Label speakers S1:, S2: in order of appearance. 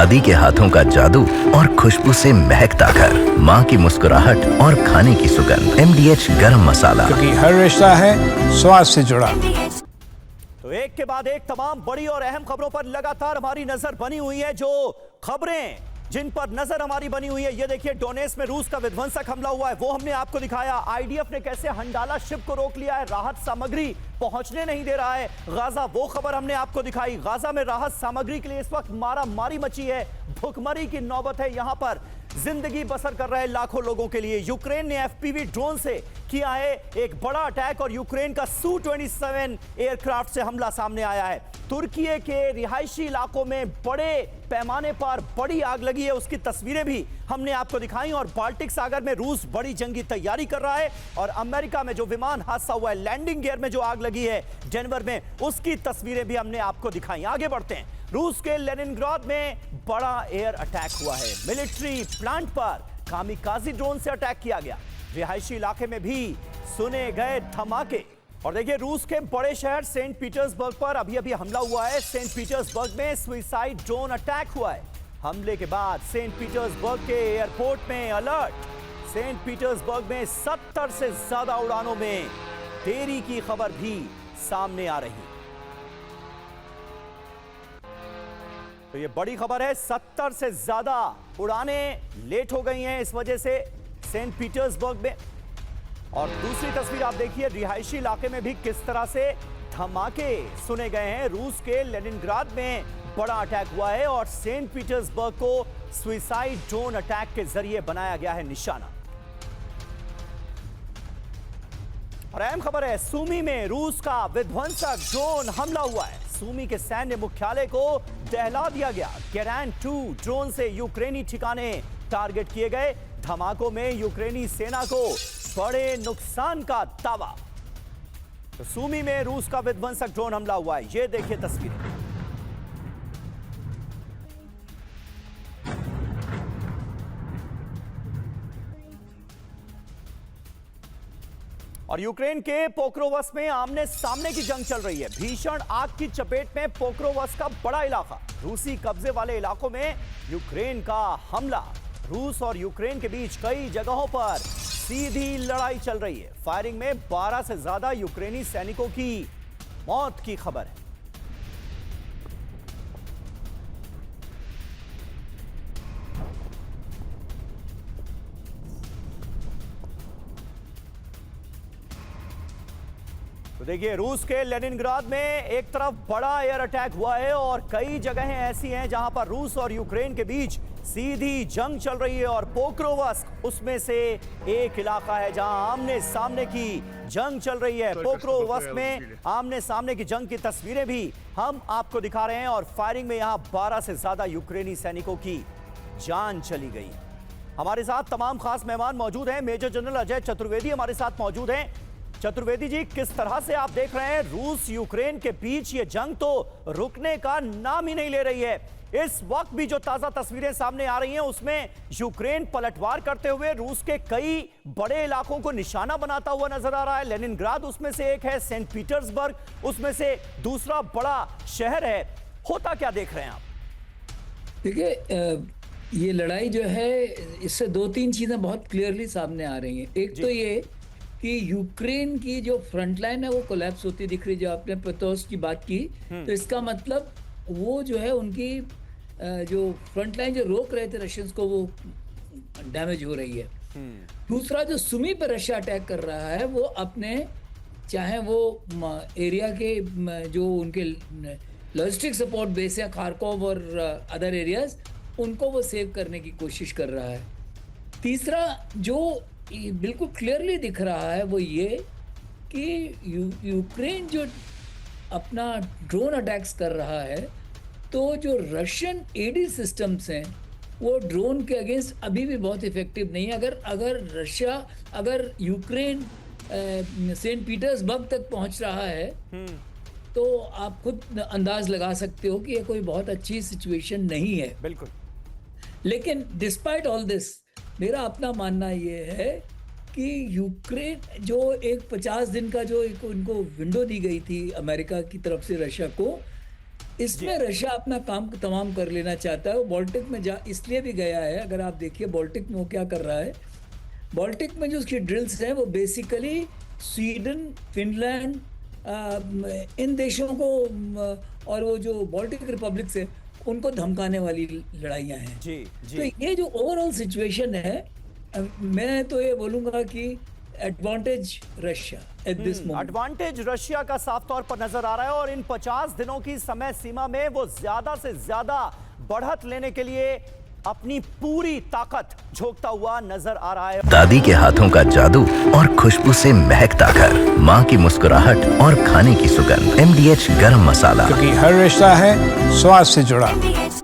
S1: दादी के हाथों का जादू और खुशबू से महकता घर, माँ की मुस्कुराहट और खाने की सुगंध। MDH गरम मसाला,
S2: क्योंकि हर रिश्ता है स्वाद से जुड़ा।
S3: तो एक के बाद एक तमाम बड़ी और अहम खबरों पर लगातार हमारी नजर बनी हुई है। जो खबरें जिन पर नजर हमारी बनी हुई है, ये देखिए, डोनेस में रूस का विध्वंसक हमला हुआ है, वो हमने आपको दिखाया। IDF ने कैसे हंडाला शिप को रोक लिया है, राहत सामग्री पहुंचने नहीं दे रहा है। गाजा, वो खबर हमने आपको दिखाई। गाजा में राहत सामग्री के लिए इस वक्त मारा मारी मची है, भुखमरी की नौबत है यहां पर। जिंदगी बसर कर रहे लाखों लोगों के लिए यूक्रेन ने FPV ड्रोन से किया है एक बड़ा अटैक और यूक्रेन का Su-27 एयरक्राफ्ट से हमला सामने आया है। तुर्की के रिहायशी इलाकों में बड़े पैमाने पर बड़ी आग लगी है, उसकी तस्वीरें भी हमने आपको दिखाई। और बाल्टिक सागर में रूस बड़ी जंगी तैयारी कर रहा है। और अमेरिका में जो विमान हादसा हुआ है, लैंडिंग गियर में जो आग लगी है डेनवर में, उसकी तस्वीरें भी हमने आपको दिखाई। आगे बढ़ते हैं। रूस के लेनिनग्राद में बड़ा एयर अटैक हुआ है। मिलिट्री प्लांट पर कामिकाजी ड्रोन से अटैक किया गया। रिहायशी इलाके में भी सुने गए धमाके। और देखिए, रूस के बड़े शहर सेंट पीटर्सबर्ग पर अभी हमला हुआ है। सेंट पीटर्सबर्ग में सुसाइड ड्रोन अटैक हुआ है। हमले के बाद सेंट पीटर्सबर्ग के एयरपोर्ट में अलर्ट। सेंट पीटर्सबर्ग में 70 से ज्यादा उड़ानों में देरी की खबर भी सामने आ रही। तो ये बड़ी खबर है, 70 से ज्यादा उड़ानें लेट हो गई हैं इस वजह से सेंट पीटर्सबर्ग में। और दूसरी तस्वीर आप देखिए, रिहायशी इलाके में भी किस तरह से धमाके सुने गए हैं। रूस के लेनिनग्राद में बड़ा अटैक हुआ है और सेंट पीटर्सबर्ग को सुसाइड ड्रोन अटैक के जरिए बनाया गया है निशाना। और अहम खबर है, सूमी में रूस का विध्वंसक ड्रोन हमला हुआ है। सूमी के सैन्य मुख्यालय को दहला दिया गया। गेरैन 2 ड्रोन से यूक्रेनी ठिकाने टारगेट किए गए। धमाकों में यूक्रेनी सेना को बड़े नुकसान का दावा। तो सूमी में रूस का विध्वंसक ड्रोन हमला हुआ है, ये देखिए तस्वीरें। और यूक्रेन के पोक्रोवस्क में आमने सामने की जंग चल रही है। भीषण आग की चपेट में पोक्रोवस्क का बड़ा इलाका। रूसी कब्जे वाले इलाकों में यूक्रेन का हमला। रूस और यूक्रेन के बीच कई जगहों पर सीधी लड़ाई चल रही है। फायरिंग में 12 से ज्यादा यूक्रेनी सैनिकों की मौत की खबर है। तो देखिए, रूस के लेनिनग्राद में एक तरफ बड़ा एयर अटैक हुआ है और कई जगहें ऐसी हैं जहां पर रूस और यूक्रेन के बीच सीधी जंग चल रही है। और पोक्रोवस्क उसमें से एक इलाका है जहां आमने सामने की जंग चल रही है। पोक्रोवस्क में आमने सामने की जंग की तस्वीरें भी हम आपको दिखा रहे हैं। और फायरिंग में यहां 12 से ज्यादा यूक्रेनी सैनिकों की जान चली गई। हमारे साथ तमाम खास मेहमान मौजूद हैं। मेजर जनरल अजय चतुर्वेदी हमारे साथ मौजूद हैं। चतुर्वेदी जी, किस तरह से आप देख रहे हैं रूस यूक्रेन के बीच ये जंग तो रुकने का नाम ही नहीं ले रही है। इस वक्त भी जो ताजा तस्वीरें सामने आ रही हैं उसमें यूक्रेन पलटवार करते हुए रूस के कई बड़े इलाकों को निशाना बनाता हुआ नजर आ रहा है। लेनिनग्राद उसमें से एक है, सेंट पीटर्सबर्ग उसमें से दूसरा बड़ा शहर है। होता क्या देख रहे हैं आप?
S4: देखिए, ये लड़ाई जो है, इससे 2-3 चीजें बहुत क्लियरली सामने आ रही हैं। एक तो ये कि यूक्रेन की जो फ्रंट लाइन है वो कोलैप्स होती दिख रही है। जो आपने पेतोस की बात की, तो इसका मतलब वो जो है उनकी जो फ्रंट लाइन जो रोक रहे थे रशियंस को, वो डैमेज हो रही है। दूसरा, जो सुमी पर रशिया अटैक कर रहा है, वो अपने चाहे वो एरिया के जो उनके लॉजिस्टिक सपोर्ट बेस है, खारकोव और अदर एरियाज, उनको वो सेव करने की कोशिश कर रहा है। तीसरा, जो बिल्कुल क्लियरली दिख रहा है, वो ये कि यूक्रेन जो अपना ड्रोन अटैक्स कर रहा है, तो जो रशियन एडी सिस्टम्स हैं वो ड्रोन के अगेंस्ट अभी भी बहुत इफेक्टिव नहीं है। अगर यूक्रेन सेंट पीटर्सबर्ग तक पहुंच रहा है तो आप खुद अंदाज लगा सकते हो कि ये कोई बहुत अच्छी सिचुएशन नहीं है।
S3: बिल्कुल।
S4: लेकिन डिस्पाइट ऑल दिस, मेरा अपना मानना ये है कि यूक्रेन जो एक 50 दिन का जो एक उनको विंडो दी गई थी अमेरिका की तरफ से रशिया को, इसमें रशिया अपना काम तमाम कर लेना चाहता है। वो बाल्टिक में जा इसलिए भी गया है, अगर आप देखिए बाल्टिक में वो क्या कर रहा है। बाल्टिक में जो उसकी ड्रिल्स हैं वो बेसिकली स्वीडन, फिनलैंड, इन देशों को और वो जो बाल्टिक रिपब्लिक्स है उनको धमकाने वाली लड़ाइयाँ हैं।
S3: जी
S4: तो ये जो ओवरऑल सिचुएशन है, मैं तो ये बोलूँगा कि advantage Russia at this moment.
S3: Advantage Russia का साफ तौर पर नजर आ रहा है और इन 50 दिनों की समय सीमा में वो ज्यादा से ज्यादा बढ़त लेने के लिए अपनी पूरी ताकत झोंकता हुआ नजर आ रहा है।
S1: दादी के हाथों का जादू और खुशबू से महकता घर, माँ की मुस्कुराहट और खाने की सुगंध, MDH गरम मसाला।
S2: क्योंकि हर रिश्ता है स्वाद से जुड़ा।